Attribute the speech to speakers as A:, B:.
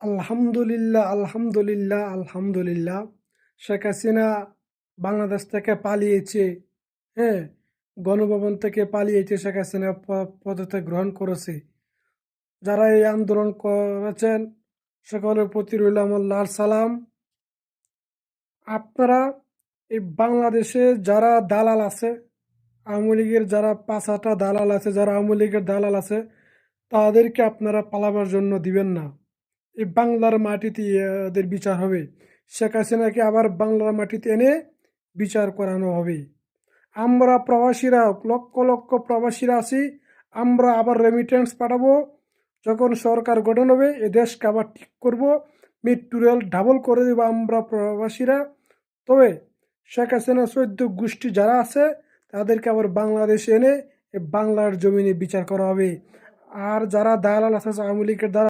A: আলহামদুলিল্লাহ, আলহামদুলিল্লাহ, আলহামদুলিল্লাহ। শেখ হাসিনা বাংলাদেশ থেকে পালিয়েছে। হ্যাঁ, গণভবন থেকে পালিয়েছে। শেখ হাসিনা পদত্যাগ গ্রহণ করেছে। যারা এই আন্দোলন করেছেন সকলের প্রতি রইল আমার লাল সালাম। আপনারা এই বাংলাদেশে যারা দালাল আছে, আওয়ামী লীগের যারা পাঁচাটা দালাল আছে, যারা আওয়ামী লীগের দালাল আছে, তাদেরকে আপনারা পালাবার জন্য দিবেন না। এই বাংলার মাটিতে এদের বিচার হবে। শেখ হাসিনাকে আবার বাংলার মাটিতে এনে বিচার করানো হবে। আমরা প্রবাসীরা লক্ষ লক্ষ প্রবাসীরা আছি। আমরা আবার রেমিটেন্স পাঠাবো। যখন সরকার গঠন হবে এ দেশকে আবার ঠিক করবো। মেট্রো রেল ডাবল করে দেবো আমরা প্রবাসীরা। তবে শেখ হাসিনা ১৪ গোষ্ঠী যারা আছে তাদেরকে আবার বাংলাদেশে এনে বাংলার জমিনে বিচার করা হবে। আর যারা দালাল আছে আওয়ামী লীগের দ্বারা